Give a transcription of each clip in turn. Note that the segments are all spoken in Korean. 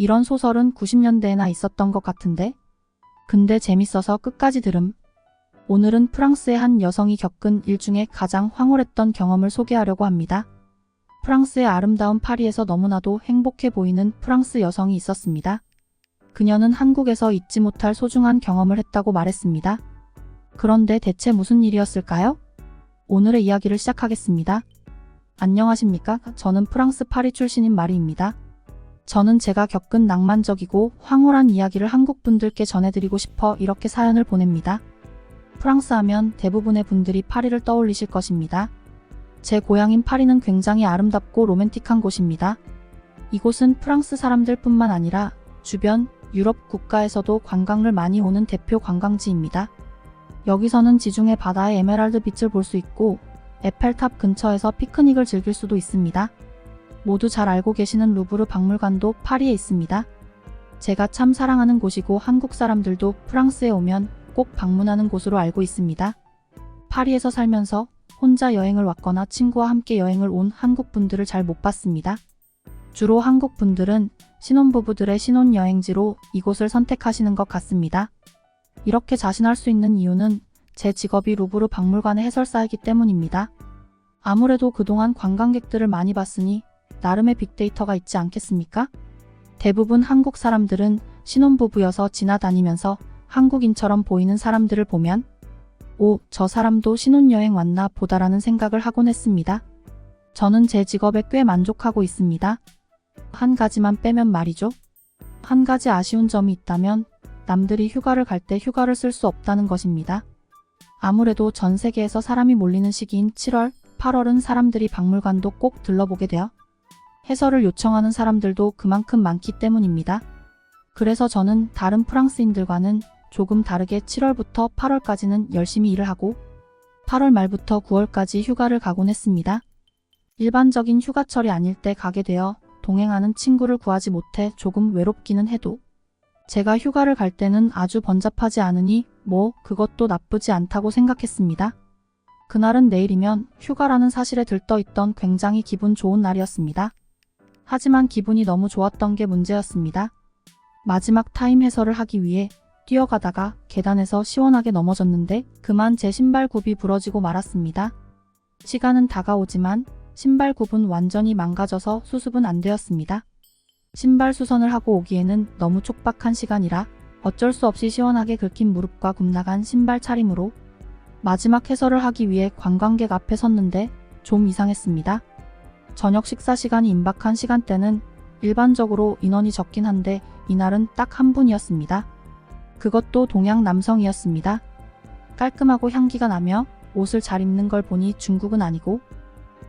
이런 소설은 90년대에나 있었던 것 같은데? 근데 재밌어서 끝까지 들음. 오늘은 프랑스의 한 여성이 겪은 일중에 가장 황홀했던 경험을 소개하려고 합니다. 프랑스의 아름다운 파리에서 너무나도 행복해 보이는 프랑스 여성이 있었습니다. 그녀는 한국에서 잊지 못할 소중한 경험을 했다고 말했습니다. 그런데 대체 무슨 일이었을까요? 오늘의 이야기를 시작하겠습니다. 안녕하십니까? 저는 프랑스 파리 출신인 마리입니다. 저는 제가 겪은 낭만적이고 황홀한 이야기를 한국 분들께 전해드리고 싶어 이렇게 사연을 보냅니다. 프랑스 하면 대부분의 분들이 파리를 떠올리실 것입니다. 제 고향인 파리는 굉장히 아름답고 로맨틱한 곳입니다. 이곳은 프랑스 사람들 뿐만 아니라 주변 유럽 국가에서도 관광을 많이 오는 대표 관광지입니다. 여기서는 지중해 바다의 에메랄드 빛을 볼 수 있고 에펠탑 근처에서 피크닉을 즐길 수도 있습니다. 모두 잘 알고 계시는 루브르 박물관도 파리에 있습니다. 제가 참 사랑하는 곳이고 한국 사람들도 프랑스에 오면 꼭 방문하는 곳으로 알고 있습니다. 파리에서 살면서 혼자 여행을 왔거나 친구와 함께 여행을 온 한국 분들을 잘 못 봤습니다. 주로 한국 분들은 신혼부부들의 신혼여행지로 이곳을 선택하시는 것 같습니다. 이렇게 자신할 수 있는 이유는 제 직업이 루브르 박물관의 해설사이기 때문입니다. 아무래도 그동안 관광객들을 많이 봤으니 나름의 빅데이터가 있지 않겠습니까? 대부분 한국 사람들은 신혼부부여서 지나다니면서 한국인처럼 보이는 사람들을 보면 오, 저 사람도 신혼여행 왔나 보다라는 생각을 하곤 했습니다. 저는 제 직업에 꽤 만족하고 있습니다. 한 가지만 빼면 말이죠. 한 가지 아쉬운 점이 있다면 남들이 휴가를 갈 때 휴가를 쓸 수 없다는 것입니다. 아무래도 전 세계에서 사람이 몰리는 시기인 7월, 8월은 사람들이 박물관도 꼭 들러보게 되어 해설을 요청하는 사람들도 그만큼 많기 때문입니다. 그래서 저는 다른 프랑스인들과는 조금 다르게 7월부터 8월까지는 열심히 일을 하고 8월 말부터 9월까지 휴가를 가곤 했습니다. 일반적인 휴가철이 아닐 때 가게 되어 동행하는 친구를 구하지 못해 조금 외롭기는 해도 제가 휴가를 갈 때는 아주 번잡하지 않으니 그것도 나쁘지 않다고 생각했습니다. 그날은 내일이면 휴가라는 사실에 들떠있던 굉장히 기분 좋은 날이었습니다. 하지만 기분이 너무 좋았던 게 문제였습니다. 마지막 타임 해설을 하기 위해 뛰어가다가 계단에서 시원하게 넘어졌는데 그만 제 신발 굽이 부러지고 말았습니다. 시간은 다가오지만 신발 굽은 완전히 망가져서 수습은 안 되었습니다. 신발 수선을 하고 오기에는 너무 촉박한 시간이라 어쩔 수 없이 시원하게 긁힌 무릎과 굽나간 신발 차림으로 마지막 해설을 하기 위해 관광객 앞에 섰는데 좀 이상했습니다. 저녁 식사 시간이 임박한 시간대는 일반적으로 인원이 적긴 한데 이날은 딱 한 분이었습니다. 그것도 동양 남성이었습니다. 깔끔하고 향기가 나며 옷을 잘 입는 걸 보니 중국은 아니고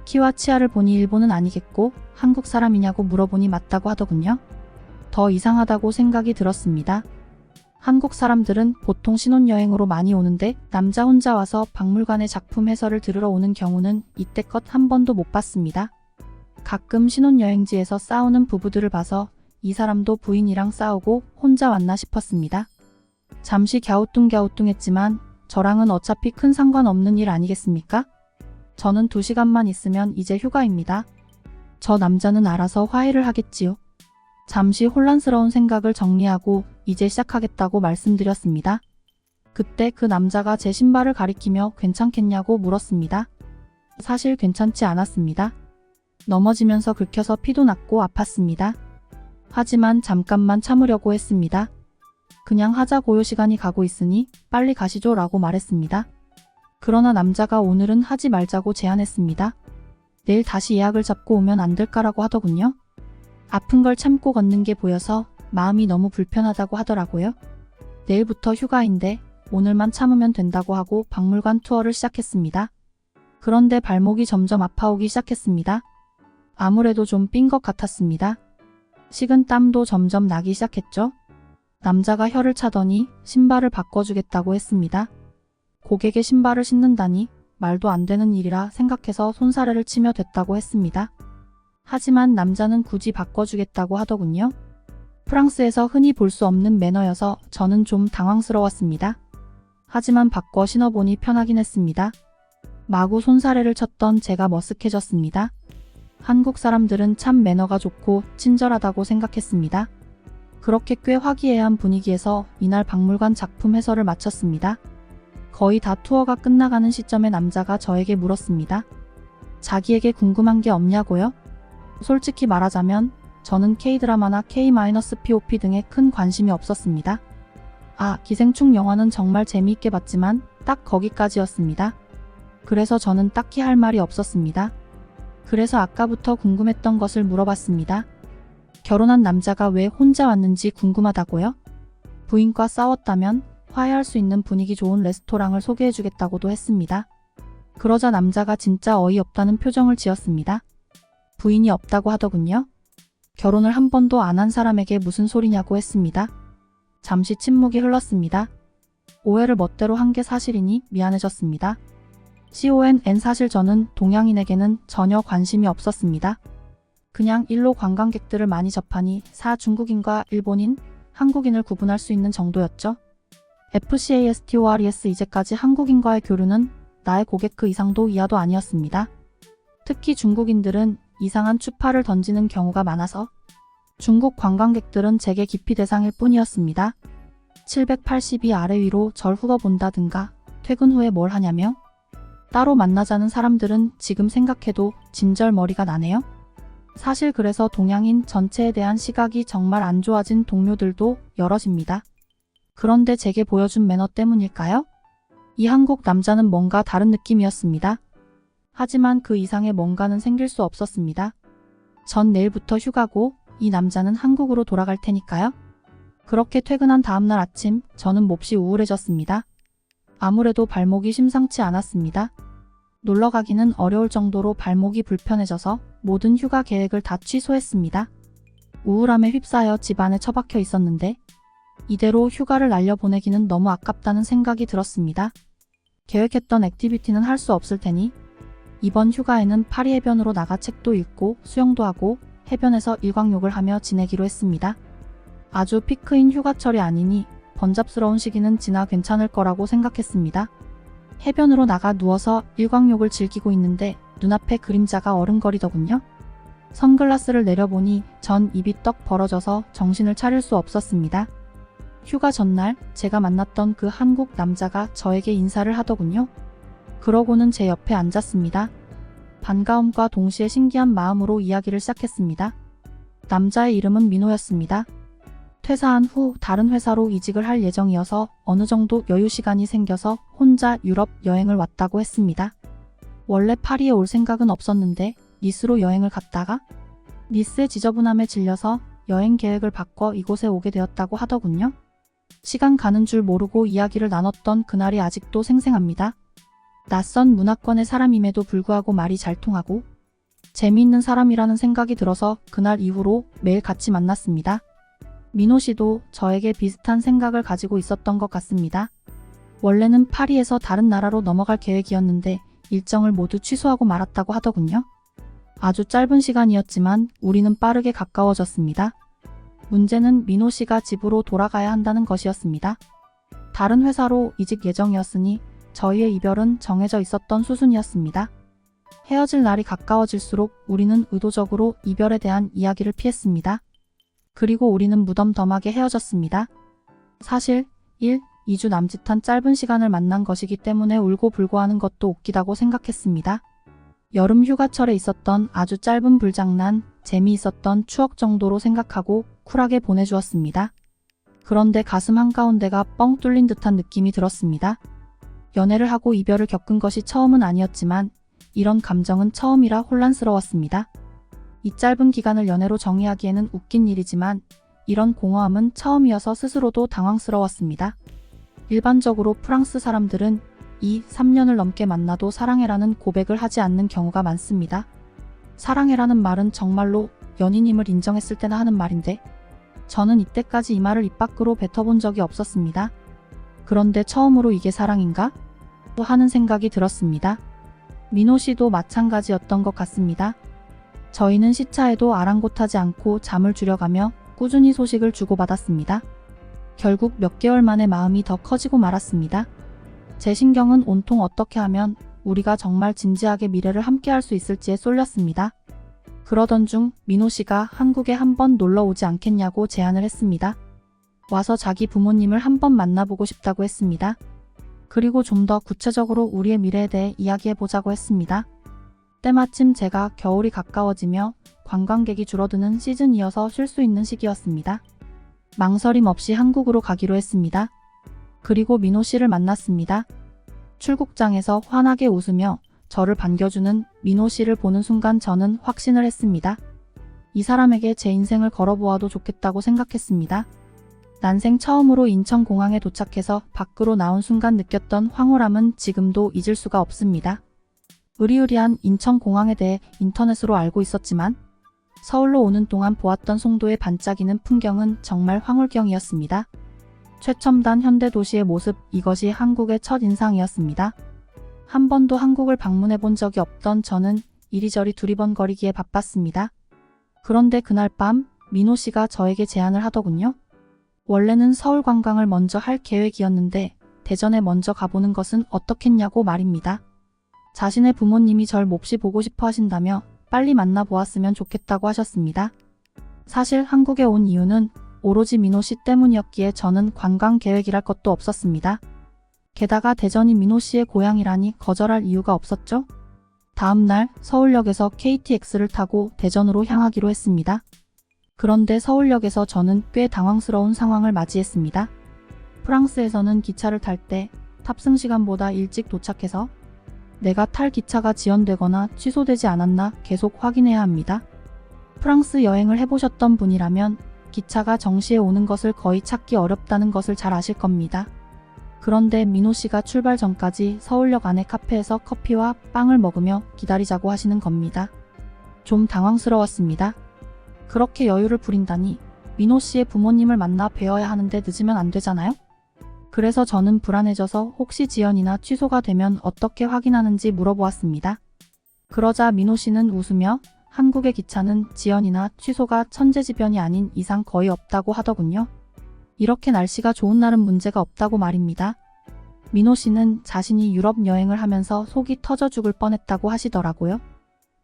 키와 치아를 보니 일본은 아니겠고 한국 사람이냐고 물어보니 맞다고 하더군요. 더 이상하다고 생각이 들었습니다. 한국 사람들은 보통 신혼여행으로 많이 오는데 남자 혼자 와서 박물관의 작품 해설을 들으러 오는 경우는 이때껏 한 번도 못 봤습니다. 가끔 신혼여행지에서 싸우는 부부들을 봐서 이 사람도 부인이랑 싸우고 혼자 왔나 싶었습니다. 잠시 갸우뚱갸우뚱했지만 저랑은 어차피 큰 상관없는 일 아니겠습니까? 저는 2시간만 있으면 이제 휴가입니다. 저 남자는 알아서 화해를 하겠지요. 잠시 혼란스러운 생각을 정리하고 이제 시작하겠다고 말씀드렸습니다. 그때 그 남자가 제 신발을 가리키며 괜찮겠냐고 물었습니다. 사실 괜찮지 않았습니다. 넘어지면서 긁혀서 피도 났고 아팠습니다. 하지만 잠깐만 참으려고 했습니다. 그냥 하자고요. 시간이 가고 있으니 빨리 가시죠 라고 말했습니다. 그러나 남자가 오늘은 하지 말자고 제안했습니다. 내일 다시 예약을 잡고 오면 안 될까라고 하더군요. 아픈 걸 참고 걷는 게 보여서 마음이 너무 불편하다고 하더라고요. 내일부터 휴가인데 오늘만 참으면 된다고 하고 박물관 투어를 시작했습니다. 그런데 발목이 점점 아파오기 시작했습니다. 아무래도 좀 삔 것 같았습니다. 식은 땀도 점점 나기 시작했죠. 남자가 혀를 차더니 신발을 바꿔주겠다고 했습니다. 고객의 신발을 신는다니 말도 안 되는 일이라 생각해서 손사래를 치며 됐다고 했습니다. 하지만 남자는 굳이 바꿔주겠다고 하더군요. 프랑스에서 흔히 볼 수 없는 매너여서 저는 좀 당황스러웠습니다. 하지만 바꿔 신어보니 편하긴 했습니다. 마구 손사래를 쳤던 제가 머쓱해졌습니다. 한국 사람들은 참 매너가 좋고 친절하다고 생각했습니다. 그렇게 꽤 화기애애한 분위기에서 이날 박물관 작품 해설을 마쳤습니다. 거의 다 투어가 끝나가는 시점에 남자가 저에게 물었습니다. 자기에게 궁금한 게 없냐고요? 솔직히 말하자면 저는 K-드라마나 K-POP 등에 큰 관심이 없었습니다. 기생충 영화는 정말 재미있게 봤지만 딱 거기까지였습니다. 그래서 저는 딱히 할 말이 없었습니다. 그래서 아까부터 궁금했던 것을 물어봤습니다. 결혼한 남자가 왜 혼자 왔는지 궁금하다고요? 부인과 싸웠다면 화해할 수 있는 분위기 좋은 레스토랑을 소개해주겠다고도 했습니다. 그러자 남자가 진짜 어이없다는 표정을 지었습니다. 부인이 없다고 하더군요. 결혼을 한 번도 안 한 사람에게 무슨 소리냐고 했습니다. 잠시 침묵이 흘렀습니다. 오해를 멋대로 한 게 사실이니 미안해졌습니다. CONN 사실 저는 동양인에게는 전혀 관심이 없었습니다. 그냥 일로 관광객들을 많이 접하니 중국인과 일본인, 한국인을 구분할 수 있는 정도였죠. FCASTORES 이제까지 한국인과의 교류는 나의 고객 그 이상도 이하도 아니었습니다. 특히 중국인들은 이상한 추파를 던지는 경우가 많아서 중국 관광객들은 제게 기피 대상일 뿐이었습니다. 782 아래 위로 절 훑어본다든가 퇴근 후에 뭘 하냐며? 따로 만나자는 사람들은 지금 생각해도 진절머리가 나네요. 사실 그래서 동양인 전체에 대한 시각이 정말 안 좋아진 동료들도 여럿입니다. 그런데 제게 보여준 매너 때문일까요? 이 한국 남자는 뭔가 다른 느낌이었습니다. 하지만 그 이상의 뭔가는 생길 수 없었습니다. 전 내일부터 휴가고 이 남자는 한국으로 돌아갈 테니까요. 그렇게 퇴근한 다음날 아침 저는 몹시 우울해졌습니다. 아무래도 발목이 심상치 않았습니다. 놀러 가기는 어려울 정도로 발목이 불편해져서 모든 휴가 계획을 다 취소했습니다. 우울함에 휩싸여 집안에 처박혀 있었는데 이대로 휴가를 날려보내기는 너무 아깝다는 생각이 들었습니다. 계획했던 액티비티는 할 수 없을 테니 이번 휴가에는 파리 해변으로 나가 책도 읽고 수영도 하고 해변에서 일광욕을 하며 지내기로 했습니다. 아주 피크인 휴가철이 아니니 번잡스러운 시기는 지나 괜찮을 거라고 생각했습니다. 해변으로 나가 누워서 일광욕을 즐기고 있는데 눈앞에 그림자가 어른거리더군요. 선글라스를 내려보니 전 입이 떡 벌어져서 정신을 차릴 수 없었습니다. 휴가 전날 제가 만났던 그 한국 남자가 저에게 인사를 하더군요. 그러고는 제 옆에 앉았습니다. 반가움과 동시에 신기한 마음으로 이야기를 시작했습니다. 남자의 이름은 민호였습니다. 퇴사한 후 다른 회사로 이직을 할 예정이어서 어느 정도 여유 시간이 생겨서 혼자 유럽 여행을 왔다고 했습니다. 원래 파리에 올 생각은 없었는데 니스로 여행을 갔다가 니스의 지저분함에 질려서 여행 계획을 바꿔 이곳에 오게 되었다고 하더군요. 시간 가는 줄 모르고 이야기를 나눴던 그날이 아직도 생생합니다. 낯선 문화권의 사람임에도 불구하고 말이 잘 통하고 재미있는 사람이라는 생각이 들어서 그날 이후로 매일 같이 만났습니다. 민호 씨도 저에게 비슷한 생각을 가지고 있었던 것 같습니다. 원래는 파리에서 다른 나라로 넘어갈 계획이었는데 일정을 모두 취소하고 말았다고 하더군요. 아주 짧은 시간이었지만 우리는 빠르게 가까워졌습니다. 문제는 민호 씨가 집으로 돌아가야 한다는 것이었습니다. 다른 회사로 이직 예정이었으니 저희의 이별은 정해져 있었던 수순이었습니다. 헤어질 날이 가까워질수록 우리는 의도적으로 이별에 대한 이야기를 피했습니다. 그리고 우리는 무덤덤하게 헤어졌습니다. 사실 1, 2주 남짓한 짧은 시간을 만난 것이기 때문에 울고불고 하는 것도 웃기다고 생각했습니다. 여름 휴가철에 있었던 아주 짧은 불장난, 재미있었던 추억 정도로 생각하고 쿨하게 보내주었습니다. 그런데 가슴 한가운데가 뻥 뚫린 듯한 느낌이 들었습니다. 연애를 하고 이별을 겪은 것이 처음은 아니었지만 이런 감정은 처음이라 혼란스러웠습니다. 이 짧은 기간을 연애로 정의하기에는 웃긴 일이지만 이런 공허함은 처음이어서 스스로도 당황스러웠습니다. 일반적으로 프랑스 사람들은 2, 3년을 넘게 만나도 사랑해라는 고백을 하지 않는 경우가 많습니다. 사랑해라는 말은 정말로 연인임을 인정했을 때나 하는 말인데 저는 이때까지 이 말을 입 밖으로 뱉어본 적이 없었습니다. 그런데 처음으로 이게 사랑인가? 하는 생각이 들었습니다. 민호 씨도 마찬가지였던 것 같습니다. 저희는 시차에도 아랑곳하지 않고 잠을 줄여가며 꾸준히 소식을 주고받았습니다. 결국 몇 개월 만에 마음이 더 커지고 말았습니다. 제 신경은 온통 어떻게 하면 우리가 정말 진지하게 미래를 함께할 수 있을지에 쏠렸습니다. 그러던 중 민호 씨가 한국에 한번 놀러 오지 않겠냐고 제안을 했습니다. 와서 자기 부모님을 한번 만나보고 싶다고 했습니다. 그리고 좀 더 구체적으로 우리의 미래에 대해 이야기해보자고 했습니다. 때마침 제가 겨울이 가까워지며 관광객이 줄어드는 시즌이어서 쉴 수 있는 시기였습니다. 망설임 없이 한국으로 가기로 했습니다. 그리고 민호 씨를 만났습니다. 출국장에서 환하게 웃으며 저를 반겨주는 민호 씨를 보는 순간 저는 확신을 했습니다. 이 사람에게 제 인생을 걸어보아도 좋겠다고 생각했습니다. 난생 처음으로 인천공항에 도착해서 밖으로 나온 순간 느꼈던 황홀함은 지금도 잊을 수가 없습니다. 으리으리한 인천공항에 대해 인터넷으로 알고 있었지만 서울로 오는 동안 보았던 송도의 반짝이는 풍경은 정말 황홀경이었습니다. 최첨단 현대도시의 모습, 이것이 한국의 첫 인상이었습니다. 한 번도 한국을 방문해 본 적이 없던 저는 이리저리 두리번거리기에 바빴습니다. 그런데 그날 밤 민호 씨가 저에게 제안을 하더군요. 원래는 서울 관광을 먼저 할 계획이었는데 대전에 먼저 가보는 것은 어떻겠냐고 말입니다. 자신의 부모님이 절 몹시 보고 싶어 하신다며 빨리 만나보았으면 좋겠다고 하셨습니다. 사실 한국에 온 이유는 오로지 민호 씨 때문이었기에 저는 관광 계획이랄 것도 없었습니다. 게다가 대전이 민호 씨의 고향이라니 거절할 이유가 없었죠. 다음날 서울역에서 KTX를 타고 대전으로 향하기로 했습니다. 그런데 서울역에서 저는 꽤 당황스러운 상황을 맞이했습니다. 프랑스에서는 기차를 탈 때 탑승 시간보다 일찍 도착해서 내가 탈 기차가 지연되거나 취소되지 않았나 계속 확인해야 합니다. 프랑스 여행을 해보셨던 분이라면 기차가 정시에 오는 것을 거의 찾기 어렵다는 것을 잘 아실 겁니다. 그런데 민호 씨가 출발 전까지 서울역 안의 카페에서 커피와 빵을 먹으며 기다리자고 하시는 겁니다. 좀 당황스러웠습니다. 그렇게 여유를 부린다니 민호 씨의 부모님을 만나 뵈어야 하는데 늦으면 안 되잖아요? 그래서 저는 불안해져서 혹시 지연이나 취소가 되면 어떻게 확인하는지 물어보았습니다. 그러자 민호 씨는 웃으며 한국의 기차는 지연이나 취소가 천재지변이 아닌 이상 거의 없다고 하더군요. 이렇게 날씨가 좋은 날은 문제가 없다고 말입니다. 민호 씨는 자신이 유럽 여행을 하면서 속이 터져 죽을 뻔했다고 하시더라고요.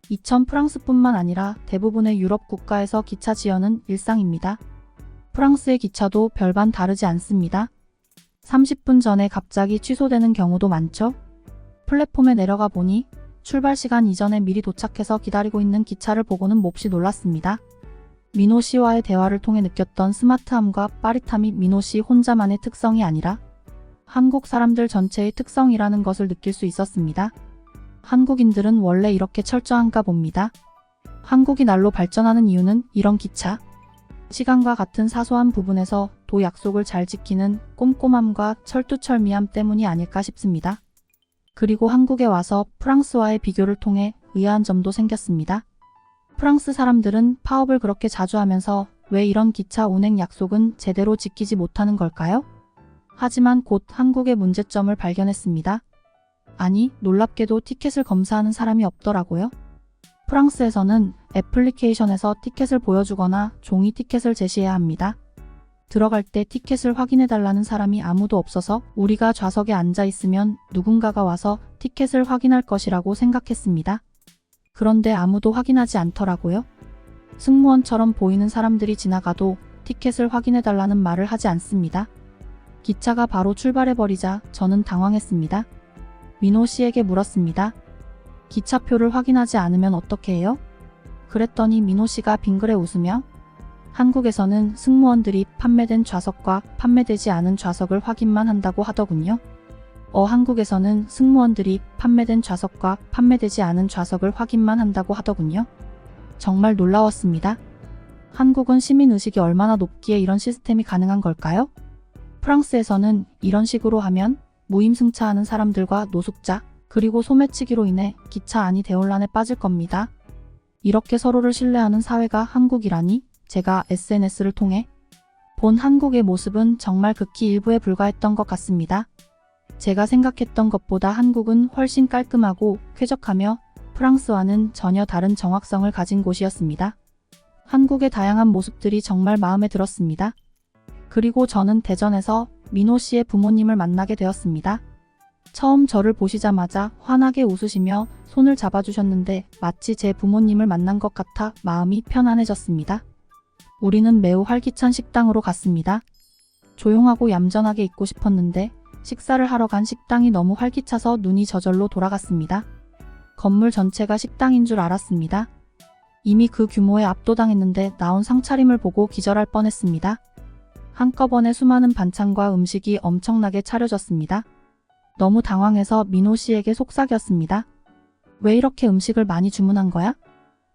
이천 프랑스뿐만 아니라 대부분의 유럽 국가에서 기차 지연은 일상입니다. 프랑스의 기차도 별반 다르지 않습니다. 30분 전에 갑자기 취소되는 경우도 많죠. 플랫폼에 내려가 보니 출발 시간 이전에 미리 도착해서 기다리고 있는 기차를 보고는 몹시 놀랐습니다. 민호 씨와의 대화를 통해 느꼈던 스마트함과 빠릿함이 민호 씨 혼자만의 특성이 아니라 한국 사람들 전체의 특성이라는 것을 느낄 수 있었습니다. 한국인들은 원래 이렇게 철저한가 봅니다. 한국이 날로 발전하는 이유는 이런 기차, 시간과 같은 사소한 부분에서 도 약속을 잘 지키는 꼼꼼함과 철두철미함 때문이 아닐까 싶습니다. 그리고 한국에 와서 프랑스와의 비교를 통해 의아한 점도 생겼습니다. 프랑스 사람들은 파업을 그렇게 자주 하면서 왜 이런 기차 운행 약속은 제대로 지키지 못하는 걸까요? 하지만 곧 한국의 문제점을 발견했습니다. 아니, 놀랍게도 티켓을 검사하는 사람이 없더라고요. 프랑스에서는 애플리케이션에서 티켓을 보여주거나 종이 티켓을 제시해야 합니다. 들어갈 때 티켓을 확인해달라는 사람이 아무도 없어서 우리가 좌석에 앉아 있으면 누군가가 와서 티켓을 확인할 것이라고 생각했습니다. 그런데 아무도 확인하지 않더라고요. 승무원처럼 보이는 사람들이 지나가도 티켓을 확인해달라는 말을 하지 않습니다. 기차가 바로 출발해버리자 저는 당황했습니다. 민호 씨에게 물었습니다. 기차표를 확인하지 않으면 어떻게 해요? 그랬더니 민호 씨가 빙그레 웃으며 한국에서는 승무원들이 판매된 좌석과 판매되지 않은 좌석을 확인만 한다고 하더군요. 한국에서는 승무원들이 판매된 좌석과 판매되지 않은 좌석을 확인만 한다고 하더군요. 정말 놀라웠습니다. 한국은 시민의식이 얼마나 높기에 이런 시스템이 가능한 걸까요? 프랑스에서는 이런 식으로 하면 무임승차하는 사람들과 노숙자, 그리고 소매치기로 인해 기차 안이 대혼란에 빠질 겁니다. 이렇게 서로를 신뢰하는 사회가 한국이라니 제가 SNS를 통해 본 한국의 모습은 정말 극히 일부에 불과했던 것 같습니다. 제가 생각했던 것보다 한국은 훨씬 깔끔하고 쾌적하며 프랑스와는 전혀 다른 정확성을 가진 곳이었습니다. 한국의 다양한 모습들이 정말 마음에 들었습니다. 그리고 저는 대전에서 민호 씨의 부모님을 만나게 되었습니다. 처음 저를 보시자마자 환하게 웃으시며 손을 잡아주셨는데 마치 제 부모님을 만난 것 같아 마음이 편안해졌습니다. 우리는 매우 활기찬 식당으로 갔습니다. 조용하고 얌전하게 있고 싶었는데 식사를 하러 간 식당이 너무 활기차서 눈이 저절로 돌아갔습니다. 건물 전체가 식당인 줄 알았습니다. 이미 그 규모에 압도당했는데 나온 상차림을 보고 기절할 뻔했습니다. 한꺼번에 수많은 반찬과 음식이 엄청나게 차려졌습니다. 너무 당황해서 민호 씨에게 속삭였습니다. 왜 이렇게 음식을 많이 주문한 거야?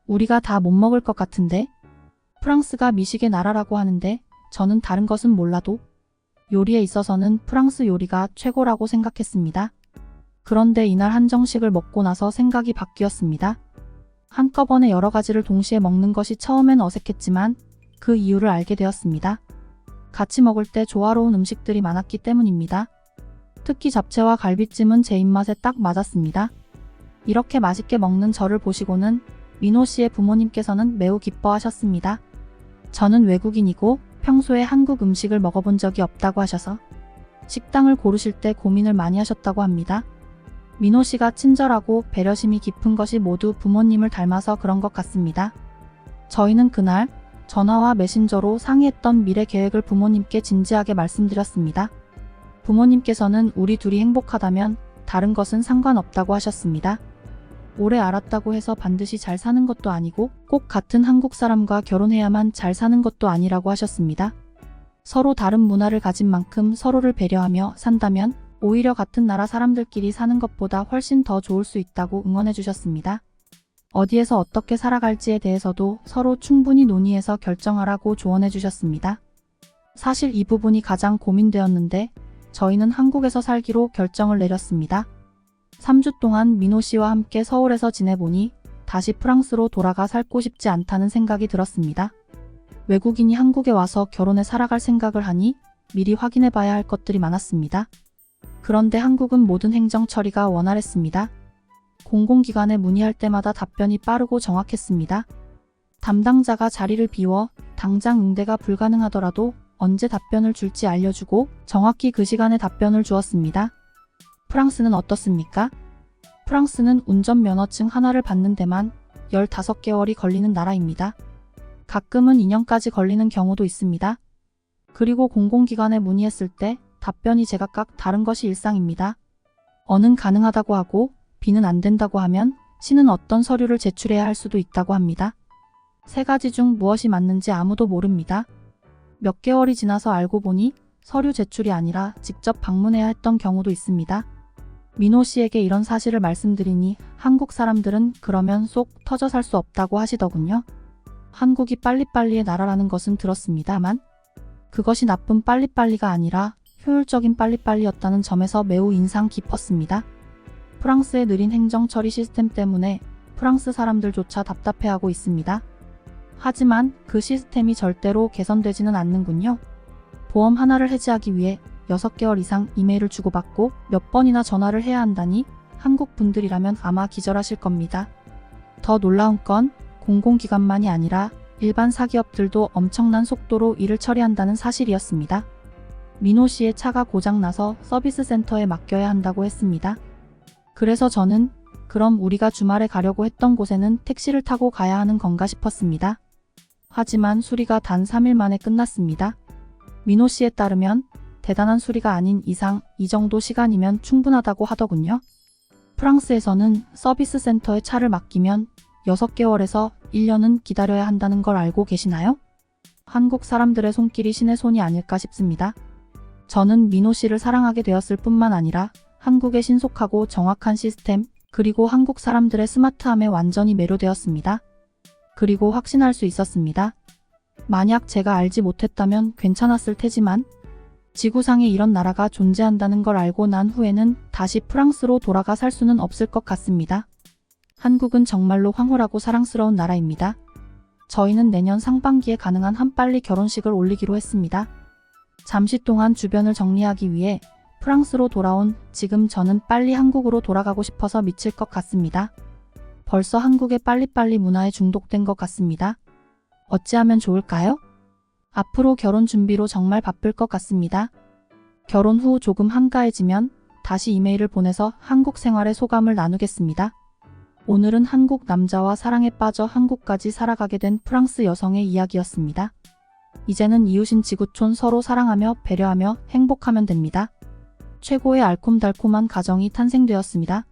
우리가 다 못 먹을 것 같은데? 프랑스가 미식의 나라라고 하는데 저는 다른 것은 몰라도 요리에 있어서는 프랑스 요리가 최고라고 생각했습니다. 그런데 이날 한정식을 먹고 나서 생각이 바뀌었습니다. 한꺼번에 여러 가지를 동시에 먹는 것이 처음엔 어색했지만 그 이유를 알게 되었습니다. 같이 먹을 때 조화로운 음식들이 많았기 때문입니다. 특히 잡채와 갈비찜은 제 입맛에 딱 맞았습니다. 이렇게 맛있게 먹는 저를 보시고는 민호 씨의 부모님께서는 매우 기뻐하셨습니다. 저는 외국인이고 평소에 한국 음식을 먹어본 적이 없다고 하셔서 식당을 고르실 때 고민을 많이 하셨다고 합니다. 민호 씨가 친절하고 배려심이 깊은 것이 모두 부모님을 닮아서 그런 것 같습니다. 저희는 그날 전화와 메신저로 상의했던 미래 계획을 부모님께 진지하게 말씀드렸습니다. 부모님께서는 우리 둘이 행복하다면 다른 것은 상관없다고 하셨습니다. 오래 알았다고 해서 반드시 잘 사는 것도 아니고 꼭 같은 한국 사람과 결혼해야만 잘 사는 것도 아니라고 하셨습니다. 서로 다른 문화를 가진 만큼 서로를 배려하며 산다면 오히려 같은 나라 사람들끼리 사는 것보다 훨씬 더 좋을 수 있다고 응원해 주셨습니다. 어디에서 어떻게 살아갈지에 대해서도 서로 충분히 논의해서 결정하라고 조언해 주셨습니다. 사실 이 부분이 가장 고민되었는데 저희는 한국에서 살기로 결정을 내렸습니다. 3주 동안 민호 씨와 함께 서울에서 지내보니 다시 프랑스로 돌아가 살고 싶지 않다는 생각이 들었습니다. 외국인이 한국에 와서 결혼해 살아갈 생각을 하니 미리 확인해 봐야 할 것들이 많았습니다. 그런데 한국은 모든 행정 처리가 원활했습니다. 공공기관에 문의할 때마다 답변이 빠르고 정확했습니다. 담당자가 자리를 비워 당장 응대가 불가능하더라도 언제 답변을 줄지 알려주고 정확히 그 시간에 답변을 주었습니다. 프랑스는 어떻습니까? 프랑스는 운전면허증 하나를 받는 데만 15개월이 걸리는 나라입니다. 가끔은 2년까지 걸리는 경우도 있습니다. 그리고 공공기관에 문의했을 때 답변이 제각각 다른 것이 일상입니다. 어는 가능하다고 하고 B는 안 된다고 하면 C는 어떤 서류를 제출해야 할 수도 있다고 합니다. 세 가지 중 무엇이 맞는지 아무도 모릅니다. 몇 개월이 지나서 알고 보니 서류 제출이 아니라 직접 방문해야 했던 경우도 있습니다. 민호 씨에게 이런 사실을 말씀드리니 한국 사람들은 그러면 쏙 터져 살 수 없다고 하시더군요. 한국이 빨리빨리의 나라라는 것은 들었습니다만 그것이 나쁜 빨리빨리가 아니라 효율적인 빨리빨리였다는 점에서 매우 인상 깊었습니다. 프랑스의 느린 행정 처리 시스템 때문에 프랑스 사람들조차 답답해하고 있습니다. 하지만 그 시스템이 절대로 개선되지는 않는군요. 보험 하나를 해지하기 위해 6개월 이상 이메일을 주고받고 몇 번이나 전화를 해야 한다니 한국 분들이라면 아마 기절하실 겁니다. 더 놀라운 건 공공기관만이 아니라 일반 사기업들도 엄청난 속도로 일을 처리한다는 사실이었습니다. 민호 씨의 차가 고장나서 서비스 센터에 맡겨야 한다고 했습니다. 그래서 저는 그럼 우리가 주말에 가려고 했던 곳에는 택시를 타고 가야 하는 건가 싶었습니다. 하지만 수리가 단 3일 만에 끝났습니다. 민호 씨에 따르면 대단한 수리가 아닌 이상 이 정도 시간이면 충분하다고 하더군요. 프랑스에서는 서비스 센터에 차를 맡기면 6개월에서 1년은 기다려야 한다는 걸 알고 계시나요? 한국 사람들의 손길이 신의 손이 아닐까 싶습니다. 저는 민호 씨를 사랑하게 되었을 뿐만 아니라 한국의 신속하고 정확한 시스템, 그리고 한국 사람들의 스마트함에 완전히 매료되었습니다. 그리고 확신할 수 있었습니다. 만약 제가 알지 못했다면 괜찮았을 테지만 지구상에 이런 나라가 존재한다는 걸 알고 난 후에는 다시 프랑스로 돌아가 살 수는 없을 것 같습니다. 한국은 정말로 황홀하고 사랑스러운 나라입니다. 저희는 내년 상반기에 가능한 한 빨리 결혼식을 올리기로 했습니다. 잠시 동안 주변을 정리하기 위해 프랑스로 돌아온 지금 저는 빨리 한국으로 돌아가고 싶어서 미칠 것 같습니다. 벌써 한국의 빨리빨리 문화에 중독된 것 같습니다. 어찌하면 좋을까요? 앞으로 결혼 준비로 정말 바쁠 것 같습니다. 결혼 후 조금 한가해지면 다시 이메일을 보내서 한국 생활의 소감을 나누겠습니다. 오늘은 한국 남자와 사랑에 빠져 한국까지 살아가게 된 프랑스 여성의 이야기였습니다. 이제는 이웃인 지구촌 서로 사랑하며 배려하며 행복하면 됩니다. 최고의 알콩달콩한 가정이 탄생되었습니다.